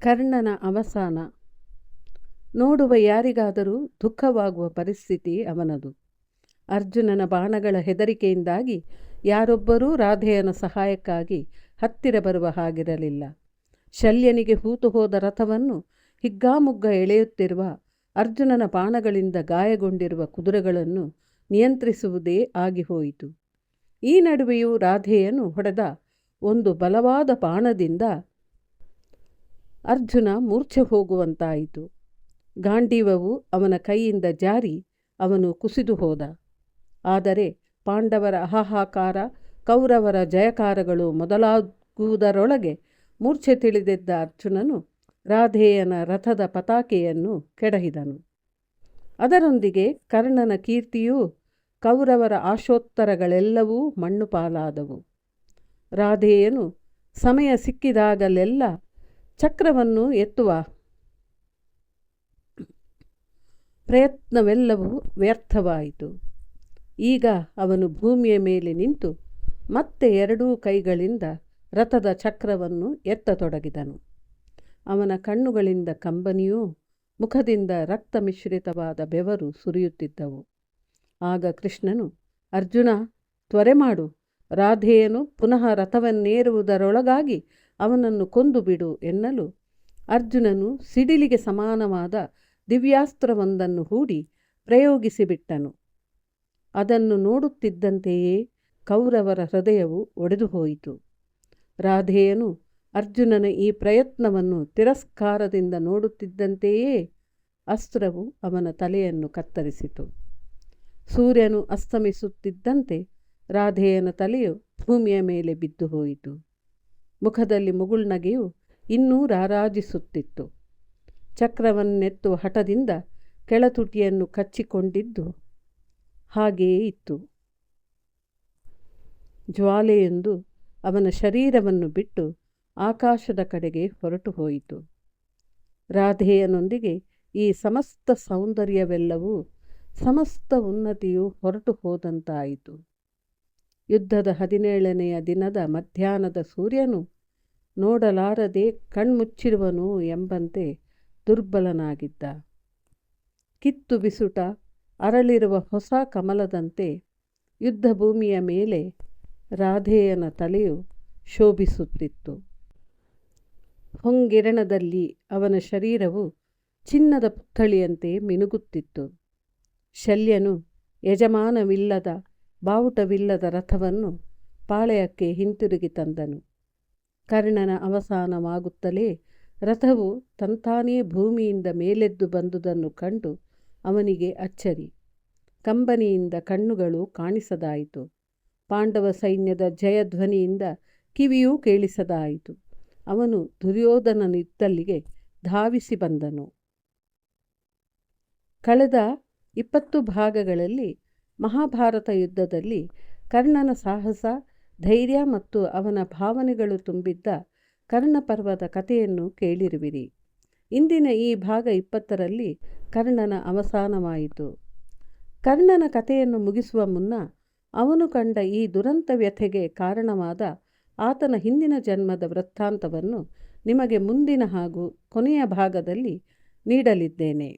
ಕರ್ಣನ ಅವಸಾನ. ನೋಡುವ ಯಾರಿಗಾದರೂ ದುಃಖವಾಗುವ ಪರಿಸ್ಥಿತಿ ಅವನದು. ಅರ್ಜುನನ ಬಾಣಗಳ ಹೆದರಿಕೆಯಿಂದಾಗಿ ಯಾರೊಬ್ಬರೂ ರಾಧೆಯನ ಸಹಾಯಕ್ಕಾಗಿ ಹತ್ತಿರ ಬರುವ ಹಾಗಿರಲಿಲ್ಲ. ಶಲ್ಯನಿಗೆ ಹೂತು ಹೋದ ರಥವನ್ನು ಹಿಗ್ಗಾಮುಗ್ಗ ಎಳೆಯುತ್ತಿರುವ ಅರ್ಜುನನ ಬಾಣಗಳಿಂದ ಗಾಯಗೊಂಡಿರುವ ಕುದುರೆಗಳನ್ನು ನಿಯಂತ್ರಿಸುವುದೇ ಆಗಿಹೋಯಿತು. ಈ ನಡುವೆಯೂ ರಾಧೆಯನು ಹೊಡೆದ ಒಂದು ಬಲವಾದ ಬಾಣದಿಂದ ಅರ್ಜುನ ಮೂರ್ಛೆ ಹೋಗುವಂತಾಯಿತು. ಗಾಂಡೀವವು ಅವನ ಕೈಯಿಂದ ಜಾರಿ ಅವನು ಕುಸಿದು ಹೋದ. ಆದರೆ ಪಾಂಡವರ ಹಾಹಾಕಾರ, ಕೌರವರ ಜಯಕಾರಗಳು ಮೊದಲಾಗುವುದರೊಳಗೆ ಮೂರ್ಛೆ ತಿಳಿದಿದ್ದ ಅರ್ಜುನನು ರಾಧೆಯನ ರಥದ ಪತಾಕೆಯನ್ನು ಕೆಡಹಿದನು. ಅದರೊಂದಿಗೆ ಕರ್ಣನ ಕೀರ್ತಿಯೂ ಕೌರವರ ಆಶೋತ್ತರಗಳೆಲ್ಲವೂ ಮಣ್ಣು ಪಾಲಾದವು. ರಾಧೆಯನು ಸಮಯ ಸಿಕ್ಕಿದಾಗಲೆಲ್ಲ ಚಕ್ರವನ್ನು ಎತ್ತುವ ಪ್ರಯತ್ನವೆಲ್ಲವೂ ವ್ಯರ್ಥವಾಯಿತು. ಈಗ ಅವನು ಭೂಮಿಯ ಮೇಲೆ ನಿಂತು ಮತ್ತೆ ಎರಡೂ ಕೈಗಳಿಂದ ರಥದ ಚಕ್ರವನ್ನು ಎತ್ತತೊಡಗಿದನು. ಅವನ ಕಣ್ಣುಗಳಿಂದ ಕಂಬನಿಯೂ ಮುಖದಿಂದ ರಕ್ತ ಮಿಶ್ರಿತವಾದ ಬೆವರು ಸುರಿಯುತ್ತಿದ್ದವು. ಆಗ ಕೃಷ್ಣನು, ಅರ್ಜುನ, ತ್ವರೆ ಮಾಡು, ರಾಧೆಯನು ಪುನಃ ರಥವನ್ನೇರುವುದರೊಳಗಾಗಿ ಅವನನ್ನು ಕೊಂದು ಬಿಡು ಎನ್ನಲು ಅರ್ಜುನನು ಸಿಡಿಲಿಗೆ ಸಮಾನವಾದ ದಿವ್ಯಾಸ್ತ್ರವೊಂದನ್ನು ಹೂಡಿ ಪ್ರಯೋಗಿಸಿಬಿಟ್ಟನು. ಅದನ್ನು ನೋಡುತ್ತಿದ್ದಂತೆಯೇ ಕೌರವರ ಹೃದಯವು ಒಡೆದು ಹೋಯಿತು. ರಾಧೆಯನು ಅರ್ಜುನನ ಈ ಪ್ರಯತ್ನವನ್ನು ತಿರಸ್ಕಾರದಿಂದ ನೋಡುತ್ತಿದ್ದಂತೆಯೇ ಅಸ್ತ್ರವು ಅವನ ತಲೆಯನ್ನು ಕತ್ತರಿಸಿತು. ಸೂರ್ಯನು ಅಸ್ತಮಿಸುತ್ತಿದ್ದಂತೆ ರಾಧೆಯನ ತಲೆಯು ಭೂಮಿಯ ಮೇಲೆ ಬಿದ್ದು ಹೋಯಿತು. ಮುಖದಲ್ಲಿ ಮುಗುಳ್ನಗೆಯು ಇನ್ನೂ ರಾರಾಜಿಸುತ್ತಿತ್ತು. ಚಕ್ರವನ್ನೆತ್ತುವ ಹಠದಿಂದ ಕೆಳತುಟಿಯನ್ನು ಕಚ್ಚಿಕೊಂಡಿದ್ದು ಹಾಗೆಯೇ ಇತ್ತು. ಜ್ವಾಲೆಯೊಂದು ಅವನ ಶರೀರವನ್ನು ಬಿಟ್ಟು ಆಕಾಶದ ಕಡೆಗೆ ಹೊರಟು ಹೋಯಿತು. ರಾಧೆಯನೊಂದಿಗೆ ಈ ಸಮಸ್ತ ಸೌಂದರ್ಯವೆಲ್ಲವೂ, ಸಮಸ್ತ ಉನ್ನತಿಯು ಹೊರಟು ಹೋದಂತಾಯಿತು. ಯುದ್ಧದ 17ನೆಯ ದಿನದ ಮಧ್ಯಾಹ್ನದ ಸೂರ್ಯನು ನೋಡಲಾರದೆ ಕಣ್ಮುಚ್ಚಿರುವನು ಎಂಬಂತೆ ದುರ್ಬಲನಾಗಿದ್ದ. ಕಿತ್ತು ಬಿಸುಟ ಅರಳಿರುವ ಹೊಸ ಕಮಲದಂತೆ ಯುದ್ಧ ಭೂಮಿಯ ಮೇಲೆ ರಾಧೆಯನ ತಲೆಯು ಶೋಭಿಸುತ್ತಿತ್ತು. ಹೊಂಗಿರಣದಲ್ಲಿ ಅವನ ಶರೀರವು ಚಿನ್ನದ ಪುತ್ಥಳಿಯಂತೆ ಮಿನುಗುತ್ತಿತ್ತು. ಶಲ್ಯನು ಯಜಮಾನವಿಲ್ಲದ, ಬಾವುಟವಿಲ್ಲದ ರಥವನ್ನು ಪಾಳೆಯಕ್ಕೆ ಹಿಂತಿರುಗಿ ತಂದನು. ಕರ್ಣನ ಅವಸಾನವಾಗುತ್ತಲೇ ರಥವು ತಂತಾನೇ ಭೂಮಿಯಿಂದ ಮೇಲೆದ್ದು ಬಂದುದನ್ನು ಕಂಡು ಅವನಿಗೆ ಅಚ್ಚರಿ. ಕಂಬನಿಯಿಂದ ಕಣ್ಣುಗಳು ಕಾಣಿಸದಾಯಿತು. ಪಾಂಡವ ಸೈನ್ಯದ ಜಯಧ್ವನಿಯಿಂದ ಕಿವಿಯೂ ಕೇಳಿಸದಾಯಿತು. ಅವನು ದುರ್ಯೋಧನನಿದ್ದಲ್ಲಿಗೆ ಧಾವಿಸಿ ಬಂದನು. ಕಳೆದ 20 ಭಾಗಗಳಲ್ಲಿ ಮಹಾಭಾರತ ಯುದ್ಧದಲ್ಲಿ ಕರ್ಣನ ಸಾಹಸ, ಧೈರ್ಯ ಮತ್ತು ಅವನ ಭಾವನೆಗಳು ತುಂಬಿದ್ದ ಕರ್ಣಪರ್ವದ ಕಥೆಯನ್ನು ಕೇಳಿರುವಿರಿ. ಇಂದಿನ ಈ ಭಾಗ 20ರಲ್ಲಿ ಕರ್ಣನ ಅವಸಾನವಾಯಿತು. ಕರ್ಣನ ಕಥೆಯನ್ನು ಮುಗಿಸುವ ಮುನ್ನ ಅವನು ಕಂಡ ಈ ದುರಂತ ವ್ಯಥೆಗೆ ಕಾರಣವಾದ ಆತನ ಹಿಂದಿನ ಜನ್ಮದ ವೃತ್ತಾಂತವನ್ನು ನಿಮಗೆ ಮುಂದಿನ ಹಾಗೂ ಕೊನೆಯ ಭಾಗದಲ್ಲಿ ನೀಡಲಿದ್ದೇನೆ.